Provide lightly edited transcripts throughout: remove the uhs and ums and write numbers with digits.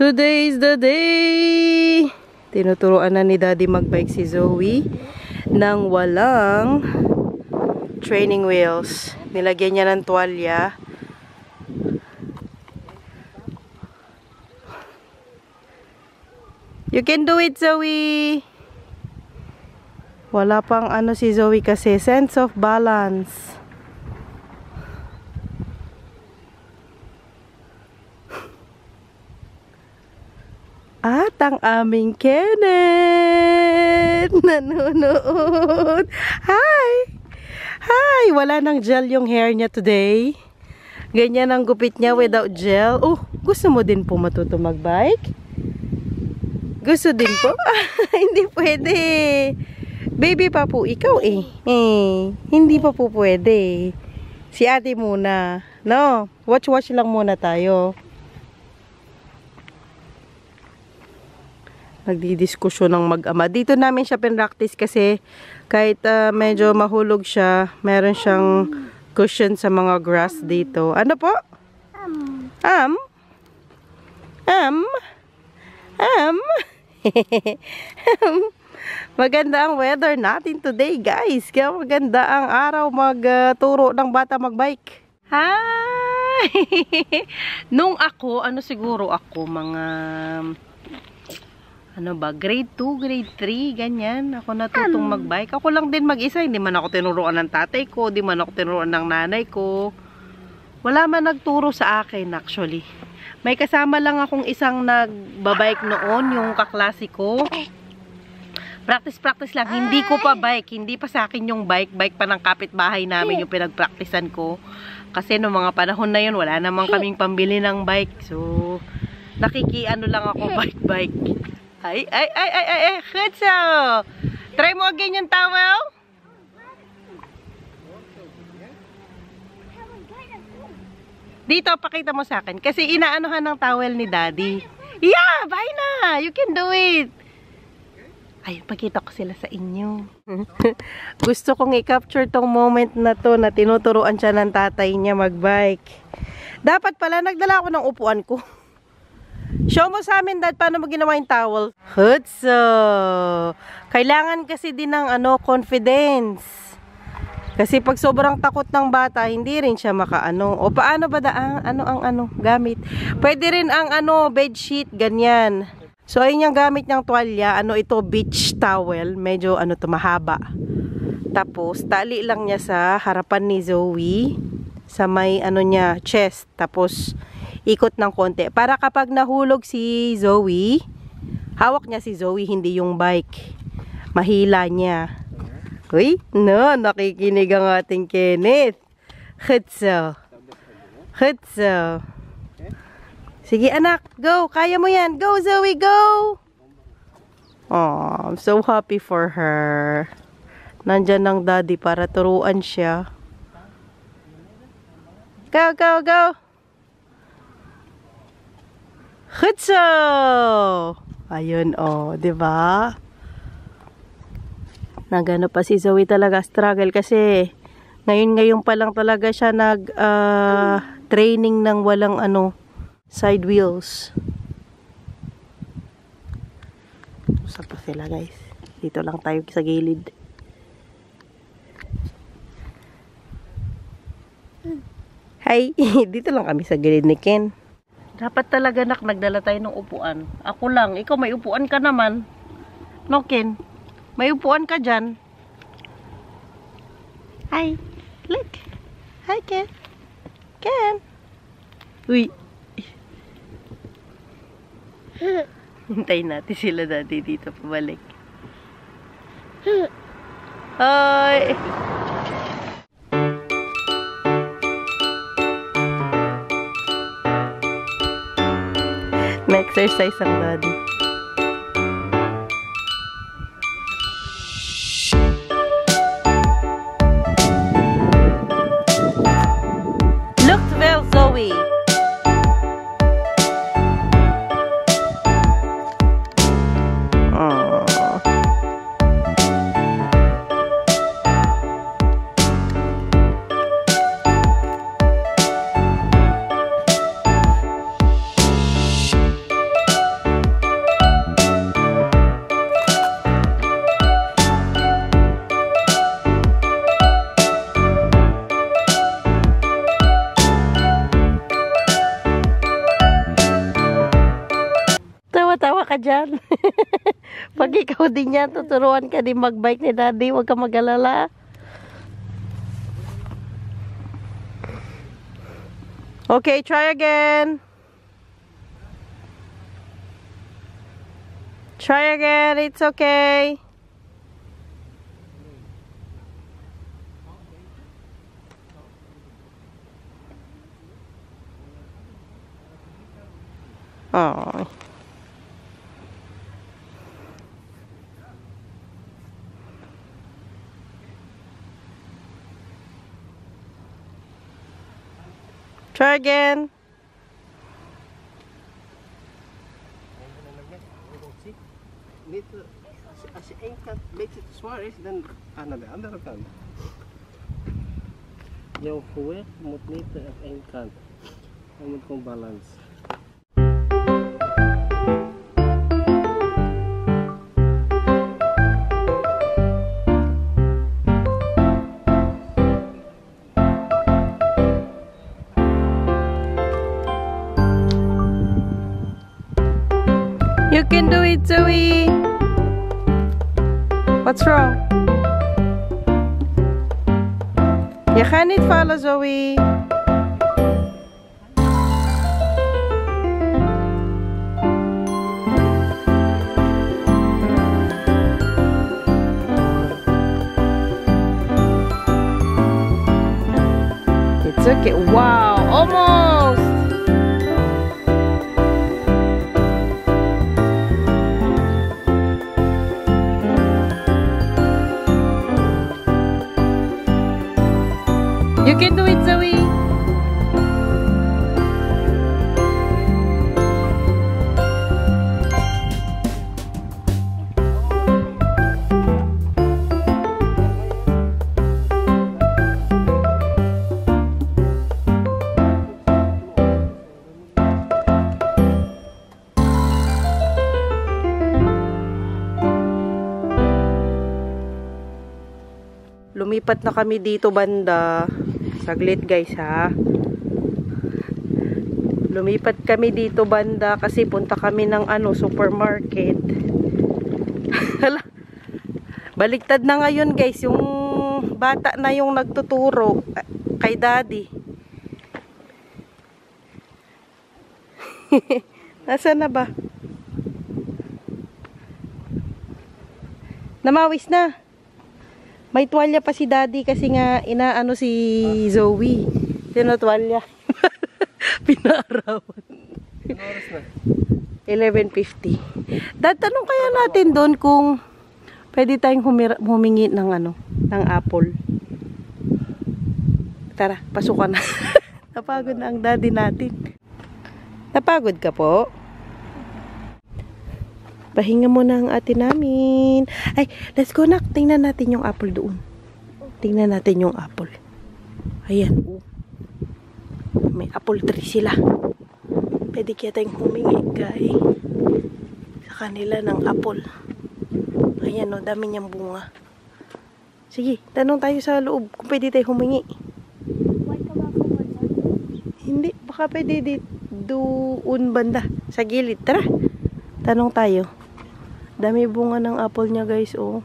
Today is the day! Tinuturuan na ni Daddy magbike si Zoe nang walang training wheels. Nilagyan niya ng tuwalya. You can do it, Zoe! Wala pang ano si Zoe kasi, sense of balance. At ang aming Kenneth nanonood. Hi! Hi! Wala nang gel yung hair niya today. Ganyan ang gupit niya without gel. Oh, gusto mo din po matuto magbike? Gusto din po? Hindi pwede. Baby pa po ikaw eh. Hindi pa po pwede. Si ate muna. No, watch lang muna tayo. Nagdidiskusyon ng mag-ama. Dito namin siya pinractice kasi kahit medyo mahulog siya, meron siyang cushion sa mga grass dito. Ano po? Maganda ang weather natin today, guys. Kaya maganda ang araw magturo ng bata magbike. Hi! Nung ako, siguro ako, mga grade 2, grade 3, ganyan. Ako natutong magbike. Ako lang din mag-isa. Hindi man ako tinuruan ng tatay ko. Hindi man ako tinuruan ng nanay ko. Wala man nagturo sa akin, actually. May kasama lang akong isang nagbabike noon, yung kaklase ko. Practice lang. Hindi ko pa bike. Hindi pa sa akin yung bike. Bike pa ng kapitbahay namin yung pinagpraktisan ko. Kasi noong mga panahon na yun, wala namang kaming pambili ng bike. So, nakikiano lang ako bike. Ay, Kutso! Try mo again yung towel. Dito, pakita mo sa akin. Kasi inaanuhan ng towel ni Daddy. Yeah, bye na! You can do it! Ayun, pakita ko sila sa inyo. Gusto kong i-capture tong moment na to na tinuturuan siya ng tatay niya magbike. Dapat pala, nagdala ako ng upuan ko. Show mo sa amin, Dad, paano mo ginawa yung towel. Hutso! Kailangan kasi din ng confidence. Kasi pag sobrang takot ng bata, hindi rin siya makaano. O paano ba ang gamit? Pwede rin ang bedsheet, ganyan. So ayun yung gamit niyang tuwalya. Ito, beach towel. Medyo mahaba. Tapos tali lang niya sa harapan ni Zoe. Sa may niya, chest. Tapos ikot ng konti. Para kapag nahulog si Zoe, hawak niya si Zoe, hindi yung bike. Mahila niya. Uy, no, nakikinig ang ating Kenneth. Kutso. Sige anak, go. Kaya mo yan. Go Zoe, go. Oh, I'm so happy for her. Nandyan ang daddy para turuan siya. Go. Kutso! Ayun, di ba? Nagano pa si Zoe talaga struggle kasi ngayon pa lang talaga siya training ng walang side wheels. Saan pa sila, guys? Dito lang tayo sa gilid. Hi! Dito lang kami sa gilid ni Ken. Dapat talaga nagdala tayo ng upuan. Ako lang. Ikaw may upuan ka naman. No, Ken? May upuan ka dyan. Hi. Look. Hi, Ken. Ken. Uy. Hintayin natin sila dati dito pabalik. Hi. May exercise ang daddy. Look well, Zoe. Pag ikaw din yan, tuturuan ka din magbike ni Daddy. Huwag ka mag-alala. Okay, try again. Try again. It's okay. Oh. Try again. Als je één kant een beetje te zwaar is, dan aan de andere kant. Jouw gewicht moet niet op één kant. Je moet gewoon balans. You can do it, Zoe. What's wrong? Je gaat niet vallen, Zoe. It's okay. Wow, almost. You can do it, Zoe. Lumipat na kami dito banda. Saglit guys ha. Lumipat kami dito banda kasi punta kami ng supermarket. Hala. Baliktad na ngayon guys. Yung bata na yung nagtuturo kay Daddy. Nasaan na ba? Namawis na. May tuwalya pa si Daddy kasi nga inaano si Zoe. Tinutwalya. Pinaarawan. 11:50. Dad, tanong kaya natin doon kung pwede tayong humingi ng ng apple. Tara, pasukan na. Napagod na ang Daddy natin. Napagod ka po? Pahinga muna ang ate namin. Ay, let's go nak. Tingnan natin yung apple doon. Tingnan natin yung apple. Ayan. May apple tree sila. Pwede kaya tayong humingi kay sa kanila ng apple. Ayan o, dami niyang bunga. Sige, tanong tayo sa loob kung pwede tayo humingi. Hindi, baka pwede doon banda. Sa gilid. Tara. Tanong tayo. Dami bunga ng apple niya guys, oh.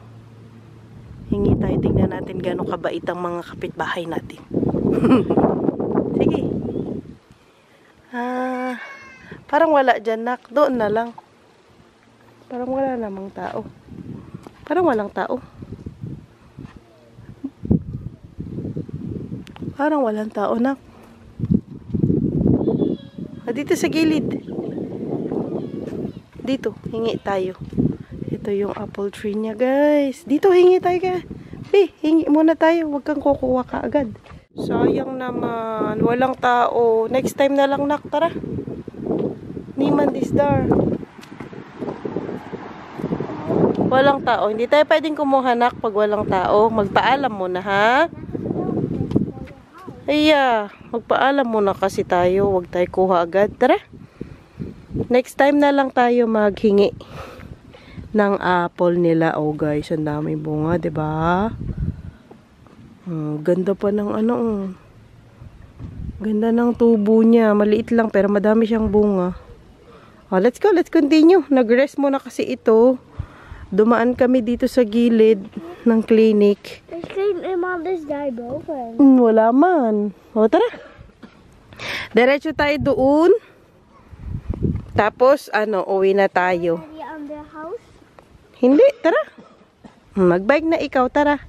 Hingi tayo, tingnan natin gano'ng kabait ang mga kapitbahay natin. Sige. Parang wala dyan, nak. Doon na lang. Parang wala namang tao. Parang walang tao. Parang walang tao, nak. Dito sa gilid. Dito, hingi tayo. Ito yung apple tree niya, guys. Dito, hingi tayo ka. Hingi muna tayo. Huwag kang kukuha ka agad. Sayang naman. Walang tao. Next time na lang, nak. Tara. Niman disdar. Walang tao. Hindi tayo pwedeng kumuha, nak, pag walang tao. Magpaalam muna, ha? Iya. Magpaalam muna kasi tayo. Huwag tayo kuha agad. Tara. Next time na lang tayo maghingi ng apple nila. Oh guys, ang dami bunga, 'di ba? Ganda pa ng Ganda ng tubo niya. Maliit lang pero madami siyang bunga. Oh, let's go, let's continue. Nag-rest muna kasi ito. Dumaan kami dito sa gilid ng clinic. Wala man. O, tara. Diretso tayo doon. Tapos, uwi na tayo. Hindi, tara. Magbike na ikaw, tara.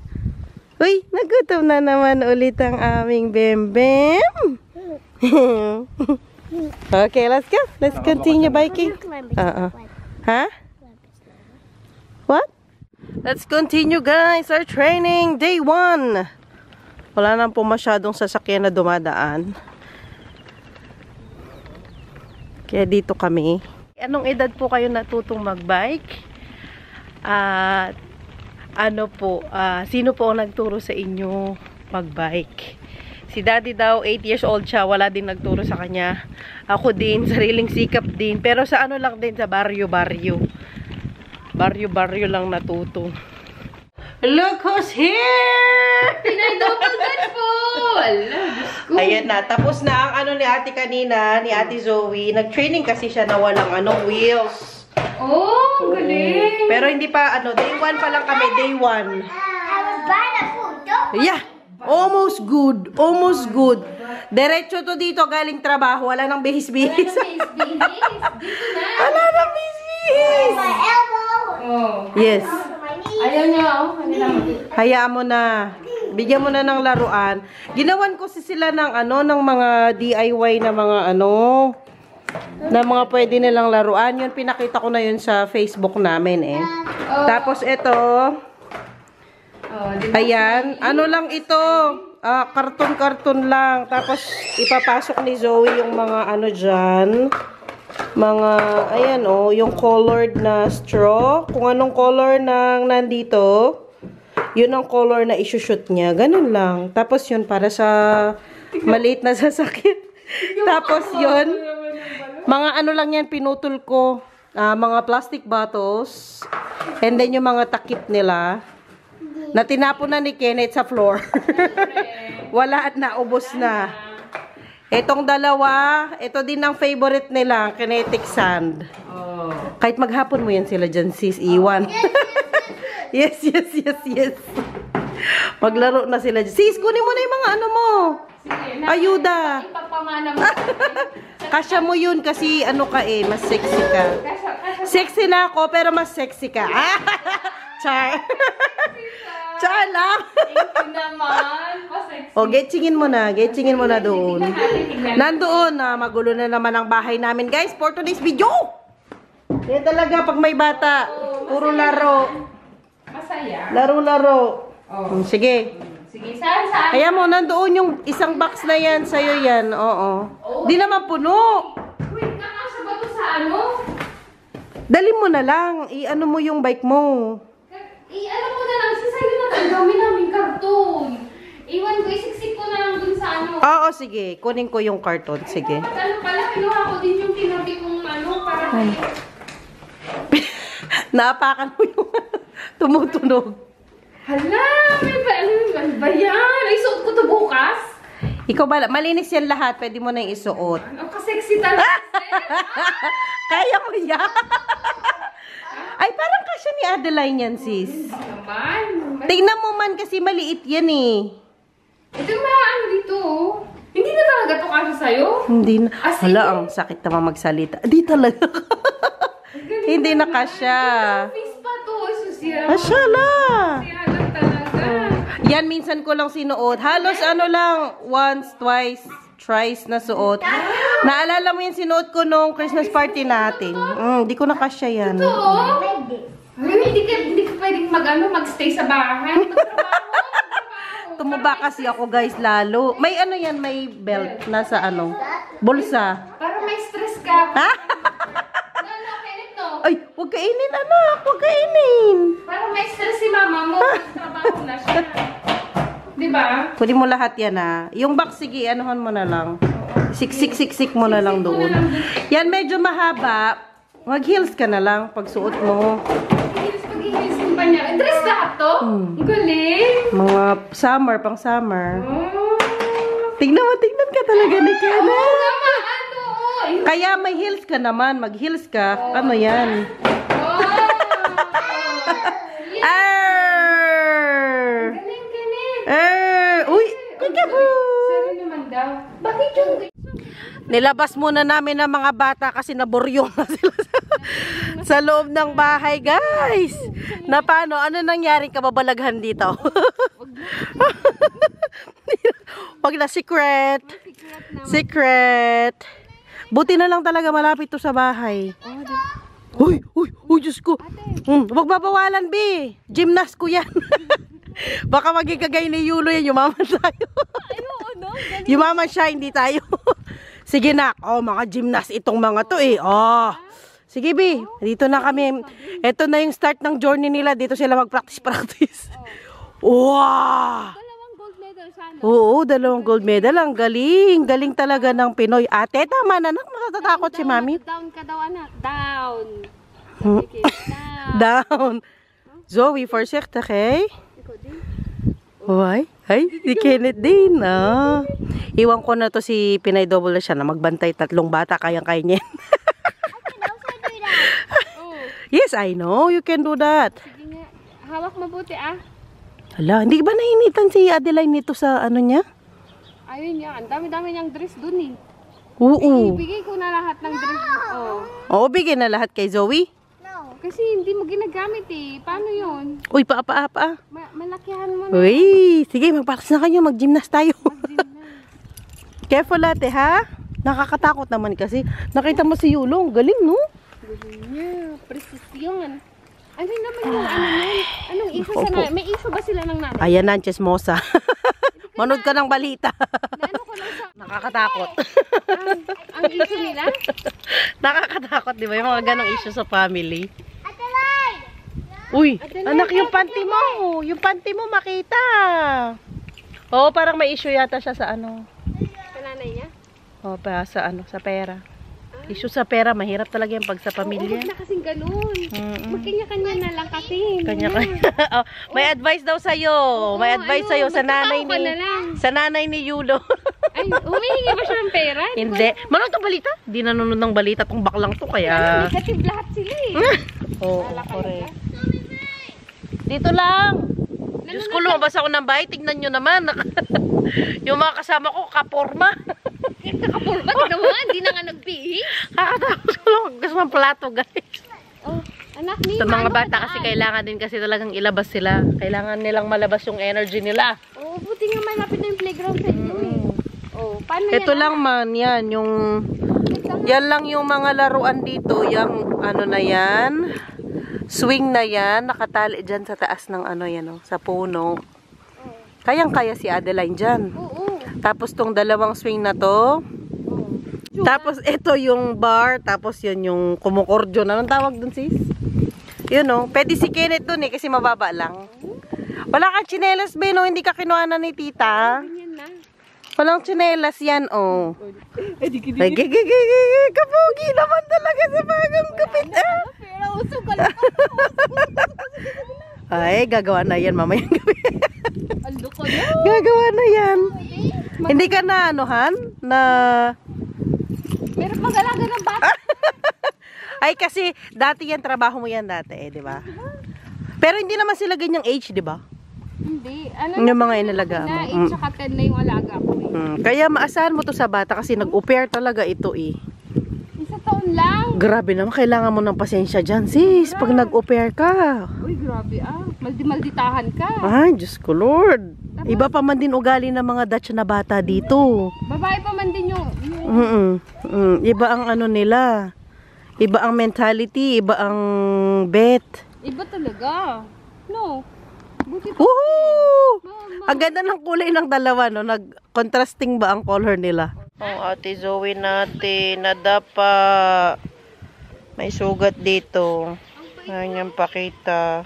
Uy, nagutom na naman ulit ang aming bembem. Okay, let's go. Let's continue biking. Huh? What? Let's continue, guys. Our training, day 1. Wala nang po masyadong sasakyan na dumadaan. Kaya dito kami. Anong edad po kayo natutong magbike? At sino po ang nagturo sa inyo magbike? Si Daddy daw, 8 years old siya, wala din nagturo sa kanya. Ako din, sariling sikap din. Pero sa lang din, sa baryo-baryo. Baryo-baryo lang natuto. Look who's here! Pinay double dutch po! Ayan na, tapos na ang ni ate kanina, ni ate Zoe. Nag-training kasi siya na walang wheels. Oh, galing! Pero hindi pa, day 1 pa lang kami, day 1. Yeah! Almost good. Almost good. Diretso to dito, galing trabaho. Wala nang bihis-bihis. Wala nang bihis-bihis. Oh. Yes. Ayaw niya, Hayaan mo na. Bigyan mo na ng laruan. Ginawan ko sila ng ng mga DIY na mga na mga pwede nilang laruan. Yun, pinakita ko na yun sa Facebook namin eh. Tapos ito, ayan, lang ito, karton-karton lang. Tapos ipapasok ni Zoe yung mga dyan. Mga, ayan yung colored na straw. Kung anong color ng nandito, yun ang color na isushoot niya. Ganun lang. Tapos yun, para sa maliit na sasakyan. Tapos yun, mga lang yan, pinutol ko. Mga plastic bottles. And then yung mga takip nila, na tinapon na ni Kenneth sa floor. Wala at naubos na. Itong dalawa, ito din ang favorite nila, kinetic sand. Oh. Kahit maghapon mo yan sila dyan, sis, iwan. Yes. Maglaro na sila dyan. Sis, kunin mo na yung mga mo. Sige, ayuda. Ipapamana mo. Kasya mo yun kasi mas sexy ka. Sexy na ako, pero mas sexy ka. Char. Char lang. Thank you naman. Pa-sexy. O, getchingin mo na. Getchingin mo na doon. Nandoon na. Magulo na naman ang bahay namin, guys, for today's video. Yan talaga pag may bata. Puro laro. Masaya. Laro-laro. Oh. Sige. Sige, saan? Kaya mo, nandoon yung isang box na yan. Sa'yo yan. Oo. Di naman puno. Wait, nakasya ba ito sa Dali mo na lang. Mo yung bike mo. Alam mo na lang, sa'yo na ang dami namin karton. Iwan ko, isiksik ko na lang dun sa Oo, sige. Kunin ko yung karton. Sige. Pala, kinuha ko din yung tinabi kong para Naapakan mo yung tumutunog. Hala, may ba yan? Ay, suot ko to bukas? Ikaw ba? Malinis yan lahat. Pwede mo na isuot. Ano ka-sexy talaga? Kaya mo yan. Ay, parang kasya ni Adeline yan, sis. Naman. Tingnan mo man kasi maliit yan eh. Ito yung mga dito. Hindi na talaga to kasya sa'yo? Hindi na. Sige. Hala, ang sakit naman magsalita. Di talaga. Hindi na kasya. Face pa to. Susira. Asya lang. Susira lang talaga. Yan, minsan ko lang sinuot. Halos lang, once, twice, thrice na suot. Naalala mo yung sinuot ko nung Christmas party natin. Di ko na kasya yan. Ito, hindi ka pwedeng magstay sa bahay. Magtrabaho. Tumaba kasi ako, guys, lalo. May yan, may belt. Nasa bulsa. Para may stress ka. Ha? Kainit no? Ay, huwag kainin, anak. Huwag kainin. Para may stress si mama mo. Magtrabaho na siya. Diba? Kunin mo lahat yan, ha. Yung box, sige, anuhan mo na lang. Siksik mo na lang doon. Yan, medyo mahaba. Mag-heels ka na lang pag suot mo. Pag-heels mo ba niya? Dress lahat to? Galing. Mga summer, pang summer. Oh. Tignan ka talaga ni Kenneth. Oo naman, Kaya may heels ka naman. Mag-heels ka. Ano yan? Oh. Nilabas muna namin ng mga bata kasi naburyong na sila sa loob ng bahay, guys. Na paano? Ano nangyari kababalaghan dito? Wag na, secret. Secret. Buti na lang talaga malapit to sa bahay. Uy, Diyos ko. Wag babawalan, B. Gymnast ko yan. Baka maging kagay ni Yulo yan. Yumaman tayo. Yumaman siya, hindi tayo. Sige nak. Oh, mga gymnast itong mga to eh. Oh. Sige, B. Dito na kami. Ito na yung start ng journey nila. Dito sila mag-practice. Wow! Oo, 2 gold medal. Ang galing. Galing talaga ng Pinoy. Ate, tama na, anak. Natatakot si Mami. Down ka daw, anak. Down. Down. Zoe, forsake, okay? Why? Ay, si Kenneth din. Iwan ko na to si Pinay Double siya na magbantay 3 bata. Kayang-kaya niya. Yes, I know. You can do that. Sige nga. Hawak mabuti Hala, hindi ba nainitan si Adeline nito sa ano niya? Ayun niya. Ang dami-dami niyang dress dun eh. Oo. Ibigay ko na lahat ng dress. Oo, bigyan na lahat kay Zoe. No. Kasi hindi mo ginagamit eh. Paano yun? Uy, pa. Malakihan mo na. Uy, sige, magpaktas na kayo. Mag-gymnast tayo. Careful ate, ha? Nakakatakot naman kasi. Nakita mo si Yulong. Galing, no? Galing niya. Presisyon. Ano naman yung ano nun? Anong issue sa nanay? May issue ba sila ng nanay? Ayan na, chismosa. Manood ka ng balita. Naano ko lang sa... Nakakatakot. Ang issue nila? Nakakatakot, di ba? Yung mga ganong issue sa family. Uy, anak, yung panty mo. Yung panty mo makita. Oo, parang may issue yata siya sa ano. Sa nanay niya? Oo, sa ano, sa pera. Issue sa pera, mahirap talaga yung pag sa pamilya. Oo, na kasing ganun. Magkanya-kanya na lang kasi. Kanya-kanya. May advice daw sa'yo. May advice sa'yo sa nanay ni Yulo. Ay, humihingi ba siya ng pera? Hindi. Manood ka balita? Di nanonood ng balita tong baklang to kaya. Negative lahat sila eh. Oo, correct. Dito lang. Diyos ko, lumabas ako ng bahay. Tignan nyo naman. Yung mga kasama ko, kaporma. Nakapurma, tignan mo nga, hindi na nga nagbihis. Kakatapos ko lang. Gusto ng plato, guys. Oh, anak ni Sa mga bata kasi kailangan din kasi talagang ilabas sila. Kailangan nilang malabas yung energy nila. Oh, buti nga malapit na yung playground sa inyo eh. Oh, paano Ito lang man, yan. Yan lang yung mga laruan dito. Yung ano na yan. Swing na yan. Nakatali dyan sa taas ng ano yan, oh, sa puno. Kayang-kaya si Adeline dyan. Oo. Tapos tong 2 swing na to. Tapos ito yung bar. Tapos yun yung kumukordyon. Anong tawag dun, sis? Yun, oh. Pwede si Kenneth dun eh. Kasi mababa lang. Wala kang tsinelas, Ben, oh. Hindi ka kinuha na ni tita. Walang tsinelas yan, oh. Ay, kapugi naman talaga sa bagong kapit, ah. Pero usok ka lang. Ay, gagawa na yan mamayang gabi. Ando ko na. Gagawa na yan. Hindi ka na, anuhan? Na... Meron mag-alaga ng bata. Ay, kasi dati yan, trabaho mo yan dati, eh, di ba? Pero hindi naman sila ganyang age, di ba? Hindi. Ano Yung mga inalaga mo. 8 tsaka 10 na yung alaga ko eh. Kaya maasahan mo to sa bata kasi nag-au-pair talaga ito eh. 1 taon lang. Grabe naman, kailangan mo ng pasensya dyan, sis. Pag nag-au-pair ka. Uy, grabe ah. Maldi-malditahan ka. Ay, Diyos ko, Lord. Iba pa man din ugali ng mga Dutch na bata dito. Babae pa man din yung... Iba ang ano nila. Iba ang mentality, iba ang bet. Iba talaga. No. Buti pa. Woohoo! Mama. Ang ganda ng kulay ng dalawa, no? Nag-contrasting ba ang color nila? Oh, Ate Zoe natin, nadapa. May sugat dito. Ganyan pakita.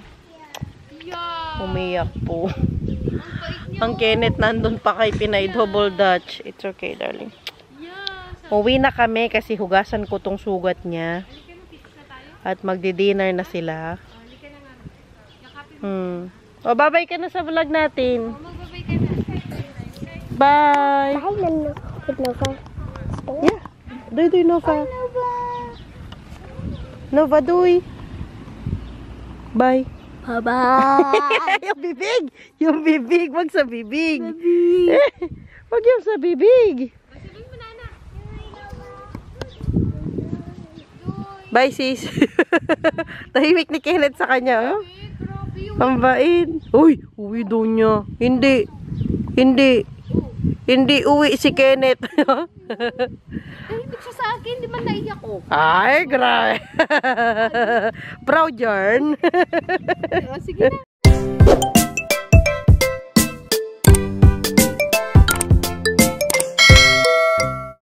Yeah. Umiyak po. Ang bait niya. Ang Kenneth nandun pa kay Pinay Double Dutch. It's okay, darling. Yeah. Uwi na kami kasi hugasan ko tong sugat niya. At magdi-dinner na sila. O, bye-bye ka na sa vlog natin. Magbabay ka na. Bye! Bye, Nova. Yeah. Doy, Nova. Nova, doy. Bye. Bye-bye. Yung bibig! Yung bibig! Wag sa bibig! Wag yung sa bibig! Sabihin mo na, anak. Bye, sis. Tahimik ni Kenneth sa kanya, oh. Grabe yun. Ang bait. Uy, uwi daw niya. Hindi. Hindi. Hindi uwi si Kenneth. Tahimik siya sa akin, di man naiyak ko. Ay, grabe. Proud yarn. Sige na.